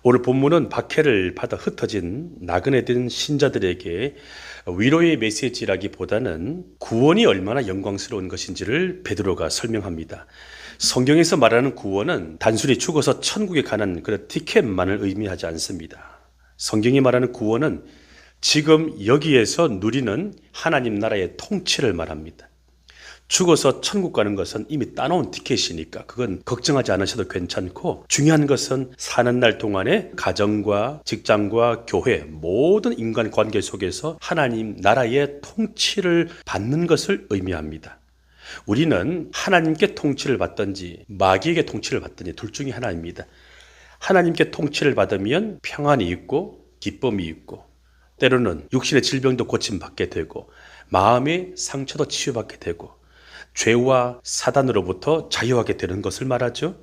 오늘 본문은 박해를 받아 흩어진 나그네 된 신자들에게 위로의 메시지라기보다는 구원이 얼마나 영광스러운 것인지를 베드로가 설명합니다. 성경에서 말하는 구원은 단순히 죽어서 천국에 가는 그런 티켓만을 의미하지 않습니다. 성경이 말하는 구원은 지금 여기에서 누리는 하나님 나라의 통치를 말합니다. 죽어서 천국 가는 것은 이미 따놓은 티켓이니까 그건 걱정하지 않으셔도 괜찮고, 중요한 것은 사는 날 동안에 가정과 직장과 교회 모든 인간관계 속에서 하나님 나라의 통치를 받는 것을 의미합니다. 우리는 하나님께 통치를 받든지 마귀에게 통치를 받든지 둘 중에 하나입니다. 하나님께 통치를 받으면 평안이 있고 기쁨이 있고, 때로는 육신의 질병도 고침받게 되고 마음의 상처도 치유받게 되고 죄와 사단으로부터 자유하게 되는 것을 말하죠.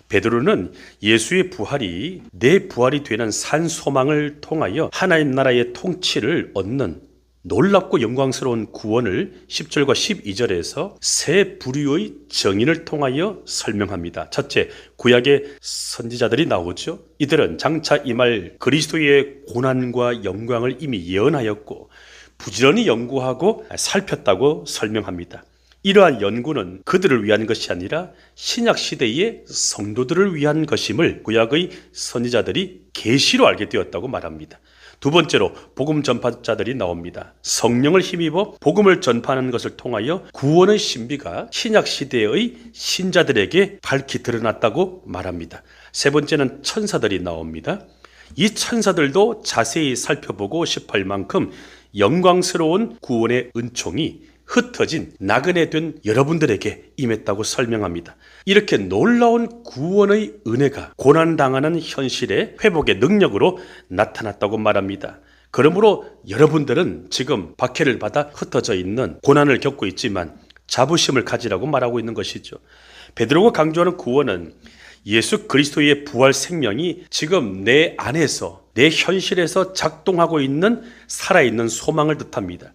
베드로는 예수의 부활이 내 부활이 되는 산 소망을 통하여 하나님 나라의 통치를 얻는 놀랍고 영광스러운 구원을 10절과 12절에서 세 부류의 정인을 통하여 설명합니다. 첫째, 구약의 선지자들이 나오죠. 이들은 장차 임할 그리스도의 고난과 영광을 이미 예언하였고 부지런히 연구하고 살폈다고 설명합니다. 이러한 연구는 그들을 위한 것이 아니라 신약 시대의 성도들을 위한 것임을 구약의 선지자들이 계시로 알게 되었다고 말합니다. 두 번째로 복음 전파자들이 나옵니다. 성령을 힘입어 복음을 전파하는 것을 통하여 구원의 신비가 신약 시대의 신자들에게 밝히 드러났다고 말합니다. 세 번째는 천사들이 나옵니다. 이 천사들도 자세히 살펴보고 싶을 만큼 영광스러운 구원의 은총이 흩어진 나그네 된 여러분들에게 임했다고 설명합니다. 이렇게 놀라운 구원의 은혜가 고난당하는 현실의 회복의 능력으로 나타났다고 말합니다. 그러므로 여러분들은 지금 박해를 받아 흩어져 있는 고난을 겪고 있지만 자부심을 가지라고 말하고 있는 것이죠. 베드로가 강조하는 구원은 예수 그리스도의 부활 생명이 지금 내 안에서, 내 현실에서 작동하고 있는 살아있는 소망을 뜻합니다.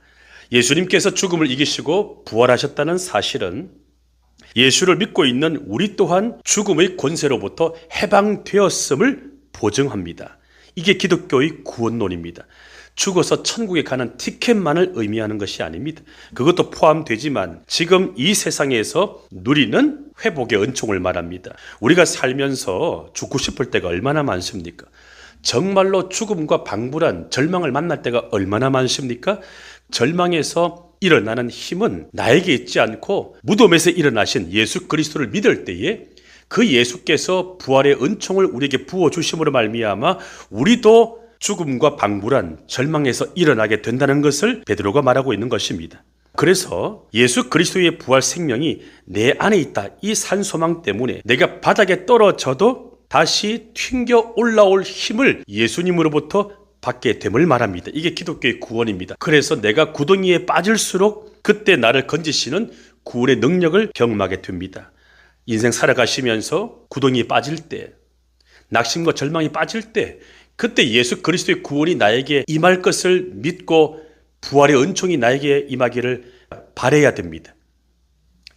예수님께서 죽음을 이기시고 부활하셨다는 사실은 예수를 믿고 있는 우리 또한 죽음의 권세로부터 해방되었음을 보증합니다. 이게 기독교의 구원론입니다. 죽어서 천국에 가는 티켓만을 의미하는 것이 아닙니다. 그것도 포함되지만 지금 이 세상에서 누리는 회복의 은총을 말합니다. 우리가 살면서 죽고 싶을 때가 얼마나 많습니까? 정말로 죽음과 방불한 절망을 만날 때가 얼마나 많습니까? 절망에서 일어나는 힘은 나에게 있지 않고 무덤에서 일어나신 예수 그리스도를 믿을 때에 그 예수께서 부활의 은총을 우리에게 부어주심으로 말미암아 우리도 죽음과 방불한 절망에서 일어나게 된다는 것을 베드로가 말하고 있는 것입니다. 그래서 예수 그리스도의 부활 생명이 내 안에 있다. 이 산소망 때문에 내가 바닥에 떨어져도 다시 튕겨 올라올 힘을 예수님으로부터 받게 됨을 말합니다. 이게 기독교의 구원입니다. 그래서 내가 구덩이에 빠질수록 그때 나를 건지시는 구원의 능력을 경험하게 됩니다. 인생 살아가시면서 구덩이에 빠질 때, 낙심과 절망이 빠질 때, 그때 예수 그리스도의 구원이 나에게 임할 것을 믿고 부활의 은총이 나에게 임하기를 바라야 됩니다.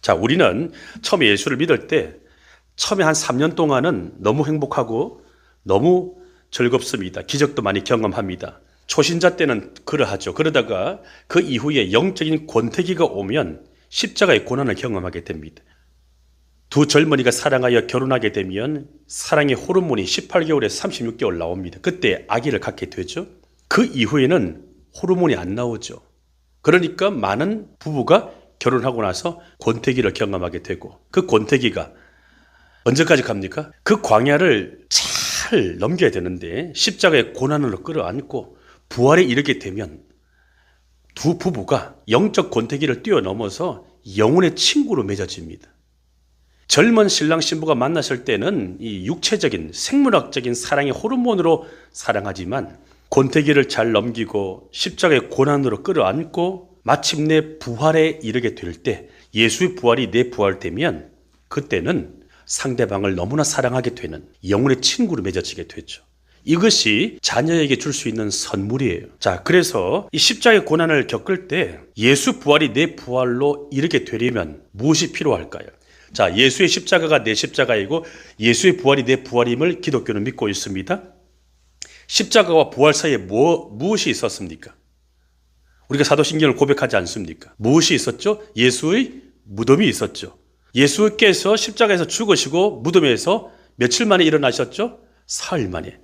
자, 우리는 처음에 예수를 믿을 때 처음에 한 3년 동안은 너무 행복하고 너무 즐겁습니다. 기적도 많이 경험합니다. 초신자 때는 그러하죠. 그러다가 그 이후에 영적인 권태기가 오면 십자가의 고난을 경험하게 됩니다. 두 젊은이가 사랑하여 결혼하게 되면 사랑의 호르몬이 18개월에 36개월 나옵니다. 그때 아기를 갖게 되죠. 그 이후에는 호르몬이 안 나오죠. 그러니까 많은 부부가 결혼하고 나서 권태기를 경험하게 되고, 그 권태기가 언제까지 갑니까? 그 광야를 잘 넘겨야 되는데 십자가의 고난으로 끌어안고 부활에 이르게 되면 두 부부가 영적 권태기를 뛰어넘어서 영혼의 친구로 맺어집니다. 젊은 신랑 신부가 만났을 때는 이 육체적인 생물학적인 사랑의 호르몬으로 사랑하지만 권태기를 잘 넘기고 십자가의 고난으로 끌어안고 마침내 부활에 이르게 될 때, 예수의 부활이 내 부활되면 그때는 상대방을 너무나 사랑하게 되는 영혼의 친구로 맺어지게 되죠. 이것이 자녀에게 줄 수 있는 선물이에요. 자, 그래서 이 십자가의 고난을 겪을 때 예수 부활이 내 부활로 이르게 되려면 무엇이 필요할까요? 자, 예수의 십자가가 내 십자가이고 예수의 부활이 내 부활임을 기독교는 믿고 있습니다. 십자가와 부활 사이에 무엇이 있었습니까? 우리가 사도신경을 고백하지 않습니까? 무엇이 있었죠? 예수의 무덤이 있었죠. 예수께서 십자가에서 죽으시고 무덤에서 며칠 만에 일어나셨죠? 사흘 만에.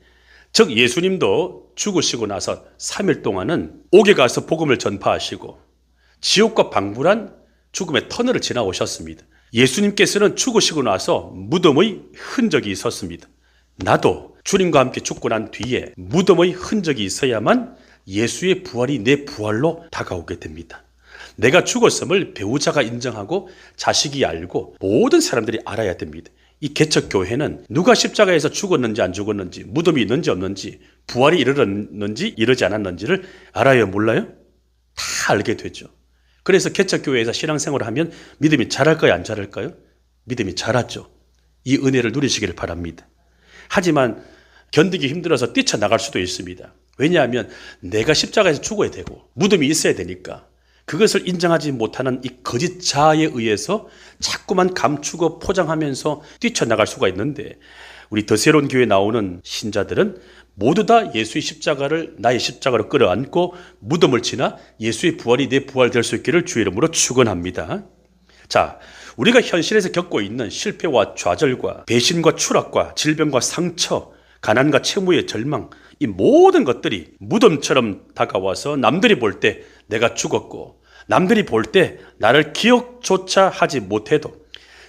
즉 예수님도 죽으시고 나서 3일 동안은 옥에 가서 복음을 전파하시고 지옥과 방불한 죽음의 터널을 지나오셨습니다. 예수님께서는 죽으시고 나서 무덤의 흔적이 있었습니다. 나도 주님과 함께 죽고 난 뒤에 무덤의 흔적이 있어야만 예수의 부활이 내 부활로 다가오게 됩니다. 내가 죽었음을 배우자가 인정하고 자식이 알고 모든 사람들이 알아야 됩니다. 이 개척교회는 누가 십자가에서 죽었는지 안 죽었는지, 무덤이 있는지 없는지, 부활이 이르렀는지 이르지 않았는지를 알아요, 몰라요? 다 알게 되죠. 그래서 개척교회에서 신앙생활을 하면 믿음이 자랄까요, 안 자랄까요? 믿음이 자랐죠. 이 은혜를 누리시기를 바랍니다. 하지만 견디기 힘들어서 뛰쳐나갈 수도 있습니다. 왜냐하면 내가 십자가에서 죽어야 되고 무덤이 있어야 되니까 그것을 인정하지 못하는 이 거짓 자아에 의해서 자꾸만 감추고 포장하면서 뛰쳐나갈 수가 있는데, 우리 더 새로운 교회에 나오는 신자들은 모두 다 예수의 십자가를 나의 십자가로 끌어안고 무덤을 지나 예수의 부활이 내 부활 될 수 있기를 주의 이름으로 축원합니다. 자, 우리가 현실에서 겪고 있는 실패와 좌절과 배신과 추락과 질병과 상처, 가난과 채무의 절망, 이 모든 것들이 무덤처럼 다가와서 남들이 볼 때 내가 죽었고 남들이 볼 때 나를 기억조차 하지 못해도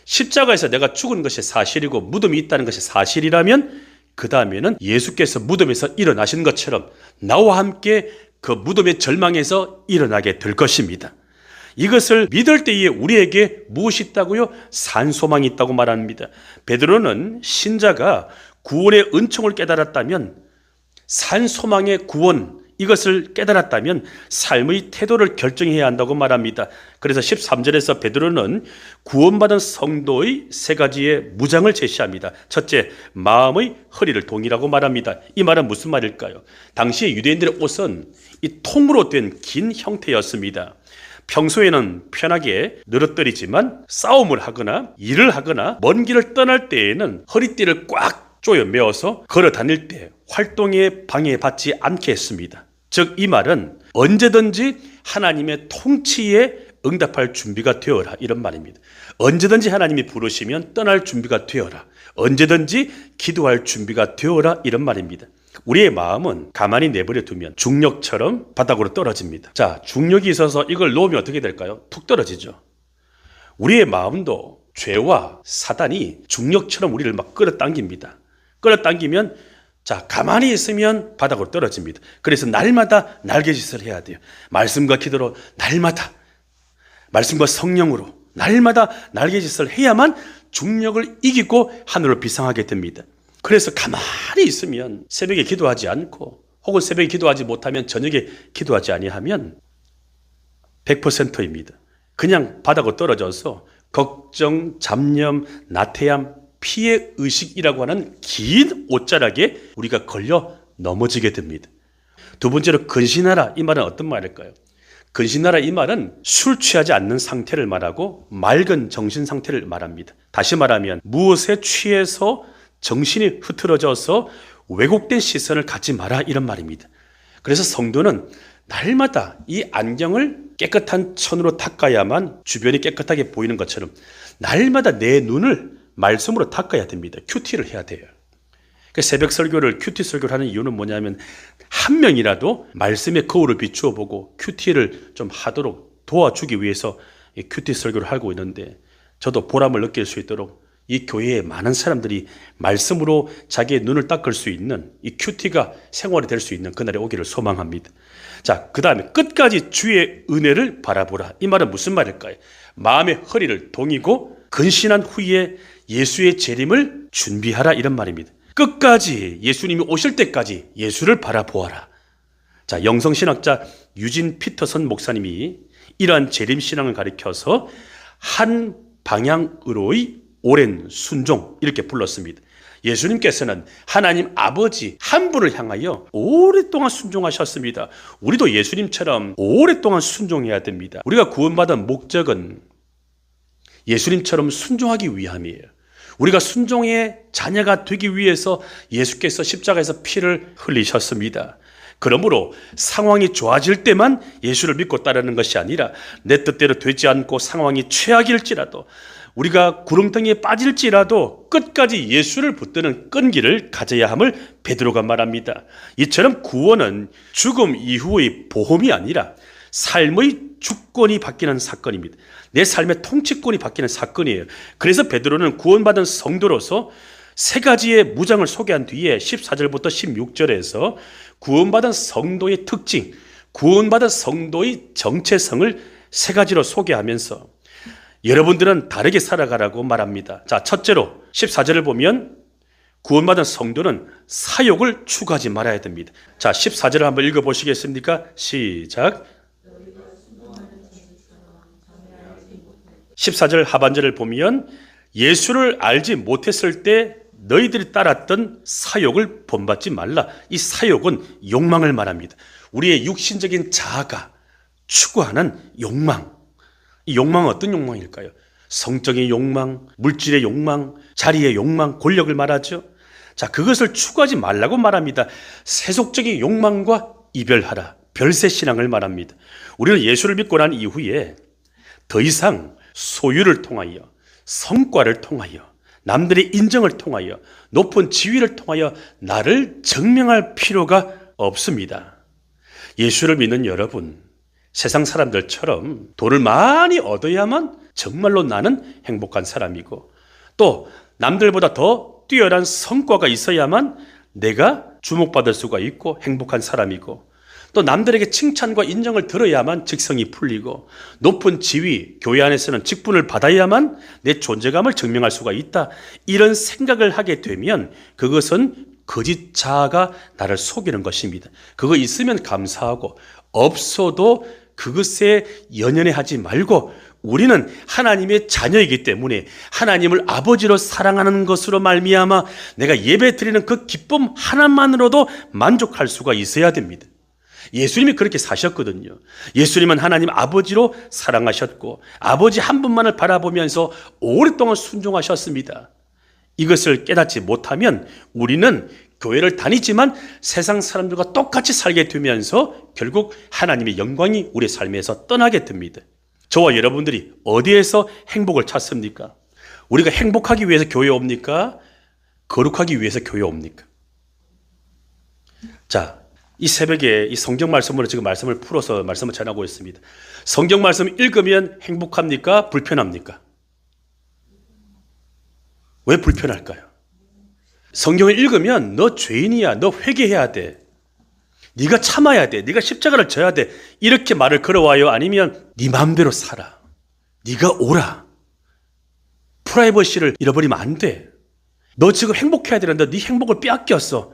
십자가에서 내가 죽은 것이 사실이고 무덤이 있다는 것이 사실이라면 그 다음에는 예수께서 무덤에서 일어나신 것처럼 나와 함께 그 무덤의 절망에서 일어나게 될 것입니다. 이것을 믿을 때에 우리에게 무엇이 있다고요? 산소망이 있다고 말합니다. 베드로는 신자가 구원의 은총을 깨달았다면, 산소망의 구원, 이것을 깨달았다면 삶의 태도를 결정해야 한다고 말합니다. 그래서 13절에서 베드로는 구원받은 성도의 세 가지의 무장을 제시합니다. 첫째, 마음의 허리를 동이라고 말합니다. 이 말은 무슨 말일까요? 당시 유대인들의 옷은 이 통으로 된 긴 형태였습니다. 평소에는 편하게 늘어뜨리지만 싸움을 하거나 일을 하거나 먼 길을 떠날 때에는 허리띠를 꽉 조여 메어서 걸어 다닐 때 활동에 방해받지 않게 했습니다. 즉 이 말은 언제든지 하나님의 통치에 응답할 준비가 되어라, 이런 말입니다. 언제든지 하나님이 부르시면 떠날 준비가 되어라, 언제든지 기도할 준비가 되어라, 이런 말입니다. 우리의 마음은 가만히 내버려 두면 중력처럼 바닥으로 떨어집니다. 자, 중력이 있어서 이걸 놓으면 어떻게 될까요? 툭 떨어지죠. 우리의 마음도 죄와 사단이 중력처럼 우리를 막 끌어당깁니다. 끌어당기면 자, 가만히 있으면 바닥으로 떨어집니다. 그래서 날마다 날개짓을 해야 돼요. 말씀과 기도로 날마다, 말씀과 성령으로 날마다 날개짓을 해야만 중력을 이기고 하늘로 비상하게 됩니다. 그래서 가만히 있으면 새벽에 기도하지 않고 혹은 새벽에 기도하지 못하면 저녁에 기도하지 아니하면 100%입니다. 그냥 바닥으로 떨어져서 걱정, 잡념, 나태함, 피해의식이라고 하는 긴 옷자락에 우리가 걸려 넘어지게 됩니다. 두 번째로 근신하라, 이 말은 어떤 말일까요? 근신하라, 이 말은 술 취하지 않는 상태를 말하고 맑은 정신 상태를 말합니다. 다시 말하면 무엇에 취해서 정신이 흐트러져서 왜곡된 시선을 갖지 마라, 이런 말입니다. 그래서 성도는 날마다 이 안경을 깨끗한 천으로 닦아야만 주변이 깨끗하게 보이는 것처럼 날마다 내 눈을 말씀으로 닦아야 됩니다. 큐티를 해야 돼요. 새벽 설교를 큐티 설교를 하는 이유는 뭐냐면 한 명이라도 말씀의 거울을 비추어 보고 큐티를 좀 하도록 도와주기 위해서 이 큐티 설교를 하고 있는데, 저도 보람을 느낄 수 있도록 이 교회에 많은 사람들이 말씀으로 자기의 눈을 닦을 수 있는 이 큐티가 생활이 될 수 있는 그날이 오기를 소망합니다. 자, 그 다음에 끝까지 주의 은혜를 바라보라, 이 말은 무슨 말일까요? 마음의 허리를 동이고 근신한 후에 예수의 재림을 준비하라, 이런 말입니다. 끝까지 예수님이 오실 때까지 예수를 바라보아라. 자, 영성신학자 유진 피터선 목사님이 이러한 재림신앙을 가리켜서 한 방향으로의 오랜 순종, 이렇게 불렀습니다. 예수님께서는 하나님 아버지 한 분을 향하여 오랫동안 순종하셨습니다. 우리도 예수님처럼 오랫동안 순종해야 됩니다. 우리가 구원받은 목적은 예수님처럼 순종하기 위함이에요. 우리가 순종의 자녀가 되기 위해서 예수께서 십자가에서 피를 흘리셨습니다. 그러므로 상황이 좋아질 때만 예수를 믿고 따르는 것이 아니라 내 뜻대로 되지 않고 상황이 최악일지라도 우리가 구렁텅이에 빠질지라도 끝까지 예수를 붙드는 끈기를 가져야 함을 베드로가 말합니다. 이처럼 구원은 죽음 이후의 보험이 아니라 삶의 주권이 바뀌는 사건입니다. 내 삶의 통치권이 바뀌는 사건이에요. 그래서 베드로는 구원받은 성도로서 세 가지의 무장을 소개한 뒤에 14절부터 16절에서 구원받은 성도의 특징, 구원받은 성도의 정체성을 세 가지로 소개하면서 여러분들은 다르게 살아가라고 말합니다. 자, 첫째로 14절을 보면 구원받은 성도는 사욕을 추구하지 말아야 됩니다. 자, 14절을 한번 읽어보시겠습니까? 시작. 14절 하반절을 보면 예수를 알지 못했을 때 너희들이 따랐던 사욕을 본받지 말라. 이 사욕은 욕망을 말합니다. 우리의 육신적인 자아가 추구하는 욕망. 이 욕망은 어떤 욕망일까요? 성적인 욕망, 물질의 욕망, 자리의 욕망, 권력을 말하죠. 자, 그것을 추구하지 말라고 말합니다. 세속적인 욕망과 이별하라. 별세 신앙을 말합니다. 우리는 예수를 믿고 난 이후에 더 이상 소유를 통하여, 성과를 통하여, 남들의 인정을 통하여, 높은 지위를 통하여 나를 증명할 필요가 없습니다. 예수를 믿는 여러분, 세상 사람들처럼 돈을 많이 얻어야만 정말로 나는 행복한 사람이고, 또 남들보다 더 뛰어난 성과가 있어야만 내가 주목받을 수가 있고 행복한 사람이고, 또 남들에게 칭찬과 인정을 들어야만 직성이 풀리고, 높은 지위, 교회 안에서는 직분을 받아야만 내 존재감을 증명할 수가 있다. 이런 생각을 하게 되면 그것은 거짓 자아가 나를 속이는 것입니다. 그거 있으면 감사하고 없어도 그것에 연연해하지 말고, 우리는 하나님의 자녀이기 때문에 하나님을 아버지로 사랑하는 것으로 말미암아 내가 예배 드리는 그 기쁨 하나만으로도 만족할 수가 있어야 됩니다. 예수님이 그렇게 사셨거든요. 예수님은 하나님 아버지로 사랑하셨고 아버지 한 분만을 바라보면서 오랫동안 순종하셨습니다. 이것을 깨닫지 못하면 우리는 교회를 다니지만 세상 사람들과 똑같이 살게 되면서 결국 하나님의 영광이 우리의 삶에서 떠나게 됩니다. 저와 여러분들이 어디에서 행복을 찾습니까? 우리가 행복하기 위해서 교회에 옵니까? 거룩하기 위해서 교회에 옵니까? 자, 이 새벽에 이 성경 말씀으로 지금 말씀을 풀어서 말씀을 전하고 있습니다. 성경 말씀 읽으면 행복합니까? 불편합니까? 왜 불편할까요? 성경을 읽으면 너 죄인이야, 너 회개해야 돼, 네가 참아야 돼, 네가 십자가를 져야 돼, 이렇게 말을 걸어와요? 아니면 네 마음대로 살아, 네가 오라, 프라이버시를 잃어버리면 안 돼, 너 지금 행복해야 되는데 네 행복을 빼앗겼어,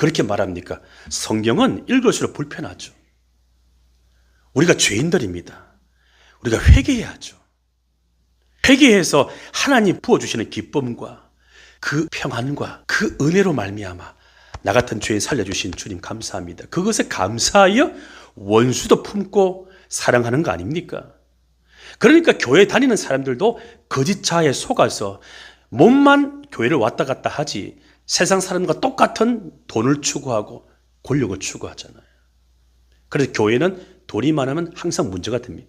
그렇게 말합니까? 성경은 읽을수록 불편하죠. 우리가 죄인들입니다. 우리가 회개해야죠. 회개해서 하나님 부어주시는 기쁨과 그 평안과 그 은혜로 말미암아 나 같은 죄인 살려주신 주님 감사합니다. 그것에 감사하여 원수도 품고 사랑하는 거 아닙니까? 그러니까 교회 다니는 사람들도 거짓 자아에 속아서 몸만 교회를 왔다 갔다 하지 세상 사람과 똑같은 돈을 추구하고 권력을 추구하잖아요. 그래서 교회는 돈이 많으면 항상 문제가 됩니다.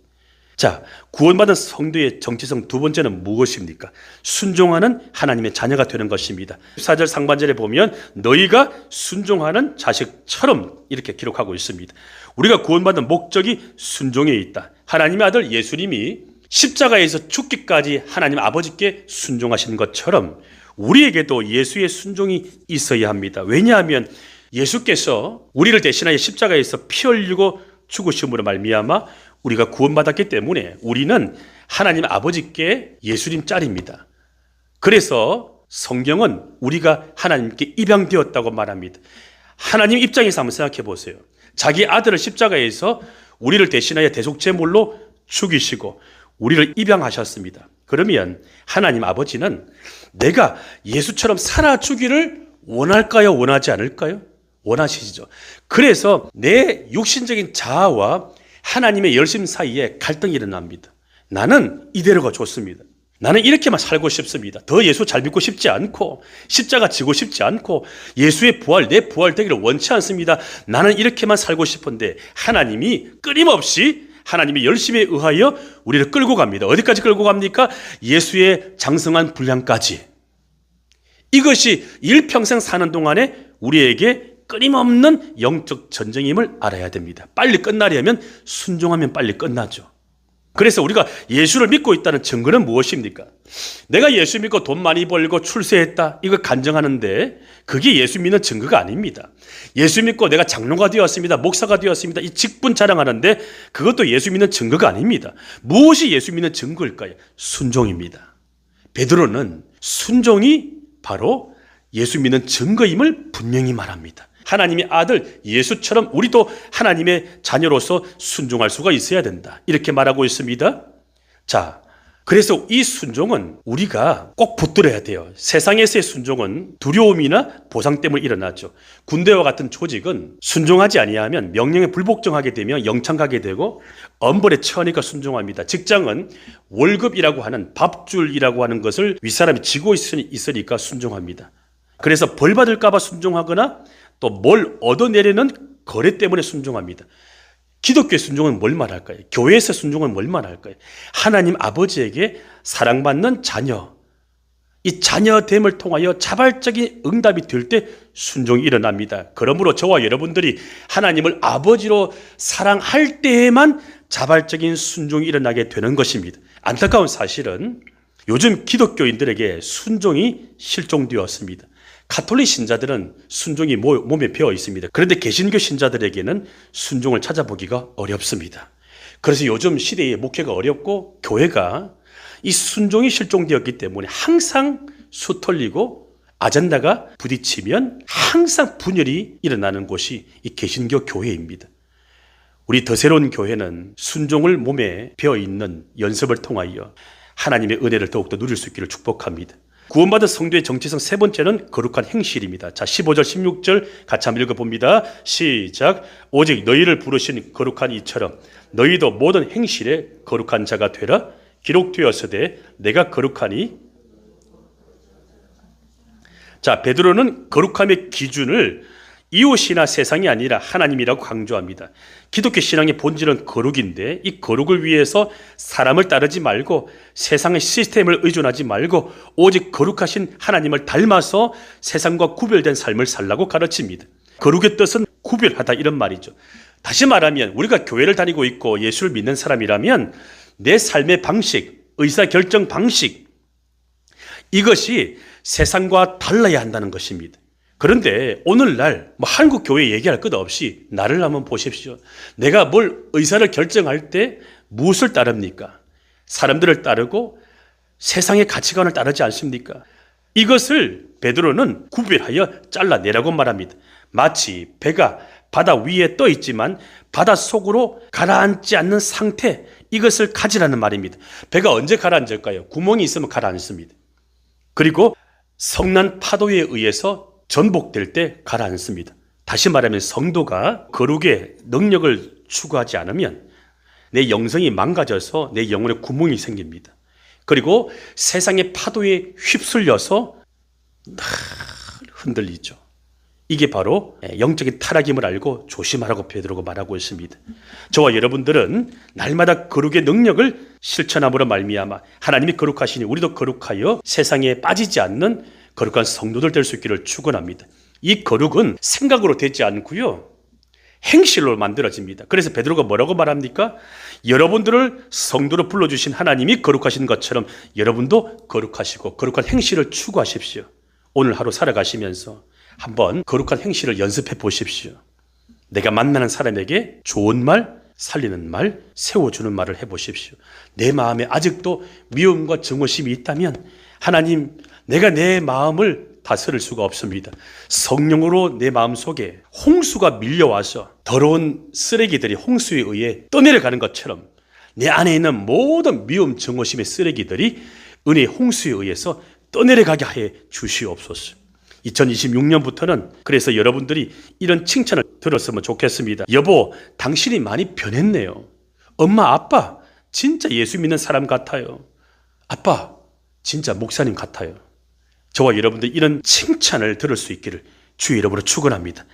자, 구원받은 성도의 정체성 두 번째는 무엇입니까? 순종하는 하나님의 자녀가 되는 것입니다. 14절 상반절에 보면 너희가 순종하는 자식처럼 이렇게 기록하고 있습니다. 우리가 구원받은 목적이 순종에 있다. 하나님의 아들 예수님이 십자가에서 죽기까지 하나님 아버지께 순종하신 것처럼 우리에게도 예수의 순종이 있어야 합니다. 왜냐하면 예수께서 우리를 대신하여 십자가에서 피 흘리고 죽으심으로 말미암아 우리가 구원받았기 때문에 우리는 하나님 아버지께 예수님 짤입니다. 그래서 성경은 우리가 하나님께 입양되었다고 말합니다. 하나님 입장에서 한번 생각해 보세요. 자기 아들을 십자가에서 우리를 대신하여 대속제물로 죽이시고 우리를 입양하셨습니다. 그러면 하나님 아버지는 내가 예수처럼 살아주기를 원할까요? 원하지 않을까요? 원하시죠. 그래서 내 육신적인 자아와 하나님의 열심 사이에 갈등이 일어납니다. 나는 이대로가 좋습니다. 나는 이렇게만 살고 싶습니다. 더 예수 잘 믿고 싶지 않고 십자가 지고 싶지 않고 예수의 부활, 내 부활 되기를 원치 않습니다. 나는 이렇게만 살고 싶은데 하나님이 끊임없이 하나님이 열심에 의하여 우리를 끌고 갑니다. 어디까지 끌고 갑니까? 예수의 장성한 분량까지. 이것이 일평생 사는 동안에 우리에게 끊임없는 영적 전쟁임을 알아야 됩니다. 빨리 끝나려면 순종하면 빨리 끝나죠. 그래서 우리가 예수를 믿고 있다는 증거는 무엇입니까? 내가 예수 믿고 돈 많이 벌고 출세했다, 이거 간증하는데 그게 예수 믿는 증거가 아닙니다. 예수 믿고 내가 장로가 되었습니다, 목사가 되었습니다, 이 직분 자랑하는데 그것도 예수 믿는 증거가 아닙니다. 무엇이 예수 믿는 증거일까요? 순종입니다. 베드로는 순종이 바로 예수 믿는 증거임을 분명히 말합니다. 하나님의 아들 예수처럼 우리도 하나님의 자녀로서 순종할 수가 있어야 된다, 이렇게 말하고 있습니다. 자, 그래서 이 순종은 우리가 꼭 붙들어야 돼요. 세상에서의 순종은 두려움이나 보상 때문에 일어나죠. 군대와 같은 조직은 순종하지 아니하면 명령에 불복종하게 되면 영창 가게 되고 엄벌에 처하니까 순종합니다. 직장은 월급이라고 하는 밥줄이라고 하는 것을 윗사람이 지고 있으니까 순종합니다. 그래서 벌 받을까 봐 순종하거나 또 뭘 얻어내려는 거래 때문에 순종합니다. 기독교의 순종은 뭘 말할까요? 교회에서 순종은 뭘 말할까요? 하나님 아버지에게 사랑받는 자녀, 이 자녀됨을 통하여 자발적인 응답이 될 때 순종이 일어납니다. 그러므로 저와 여러분들이 하나님을 아버지로 사랑할 때에만 자발적인 순종이 일어나게 되는 것입니다. 안타까운 사실은 요즘 기독교인들에게 순종이 실종되었습니다. 가톨릭 신자들은 순종이 몸에 배어 있습니다. 그런데 개신교 신자들에게는 순종을 찾아보기가 어렵습니다. 그래서 요즘 시대의 목회가 어렵고 교회가 이 순종이 실종되었기 때문에 항상 수틀리고 아젠다가 부딪히면 항상 분열이 일어나는 곳이 이 개신교 교회입니다. 우리 더 새로운 교회는 순종을 몸에 배어 있는 연습을 통하여 하나님의 은혜를 더욱더 누릴 수 있기를 축복합니다. 구원받은 성도의 정체성 세 번째는 거룩한 행실입니다. 자, 15절 16절 같이 한번 읽어봅니다. 시작. 오직 너희를 부르신 거룩한 이처럼 너희도 모든 행실에 거룩한 자가 되라. 기록되었으되 내가 거룩하니. 자, 베드로는 거룩함의 기준을 이웃이나 세상이 아니라 하나님이라고 강조합니다. 기독교 신앙의 본질은 거룩인데 이 거룩을 위해서 사람을 따르지 말고 세상의 시스템을 의존하지 말고 오직 거룩하신 하나님을 닮아서 세상과 구별된 삶을 살라고 가르칩니다. 거룩의 뜻은 구별하다, 이런 말이죠. 다시 말하면 우리가 교회를 다니고 있고 예수를 믿는 사람이라면 내 삶의 방식, 의사결정 방식, 이것이 세상과 달라야 한다는 것입니다. 그런데 오늘날 한국 교회 얘기할 것 없이 나를 한번 보십시오. 내가 뭘 의사를 결정할 때 무엇을 따릅니까? 사람들을 따르고 세상의 가치관을 따르지 않습니까? 이것을 베드로는 구별하여 잘라내라고 말합니다. 마치 배가 바다 위에 떠 있지만 바다 속으로 가라앉지 않는 상태, 이것을 가지라는 말입니다. 배가 언제 가라앉을까요? 구멍이 있으면 가라앉습니다. 그리고 성난 파도에 의해서 전복될 때 가라앉습니다. 다시 말하면 성도가 거룩의 능력을 추구하지 않으면 내 영성이 망가져서 내 영혼에 구멍이 생깁니다. 그리고 세상의 파도에 휩쓸려서 흔들리죠. 이게 바로 영적인 타락임을 알고 조심하라고 베드로가 말하고 있습니다. 저와 여러분들은 날마다 거룩의 능력을 실천함으로 말미암아 하나님이 거룩하시니 우리도 거룩하여 세상에 빠지지 않는 거룩한 성도들 될 수 있기를 축원합니다. 이 거룩은 생각으로 되지 않고요, 행실로 만들어집니다. 그래서 베드로가 뭐라고 말합니까? 여러분들을 성도로 불러주신 하나님이 거룩하신 것처럼 여러분도 거룩하시고 거룩한 행실을 추구하십시오. 오늘 하루 살아가시면서 한번 거룩한 행실을 연습해 보십시오. 내가 만나는 사람에게 좋은 말, 살리는 말, 세워주는 말을 해보십시오. 내 마음에 아직도 미움과 증오심이 있다면 하나님, 내가 내 마음을 다스릴 수가 없습니다. 성령으로 내 마음속에 홍수가 밀려와서 더러운 쓰레기들이 홍수에 의해 떠내려가는 것처럼 내 안에 있는 모든 미움, 증오심의 쓰레기들이 은혜의 홍수에 의해서 떠내려가게 해 주시옵소서. 2026년부터는 그래서 여러분들이 이런 칭찬을 들었으면 좋겠습니다. 여보, 당신이 많이 변했네요. 엄마, 아빠, 진짜 예수 믿는 사람 같아요. 아빠, 진짜 목사님 같아요. 저와 여러분들 이런 칭찬을 들을 수 있기를 주의 이름으로 축원합니다.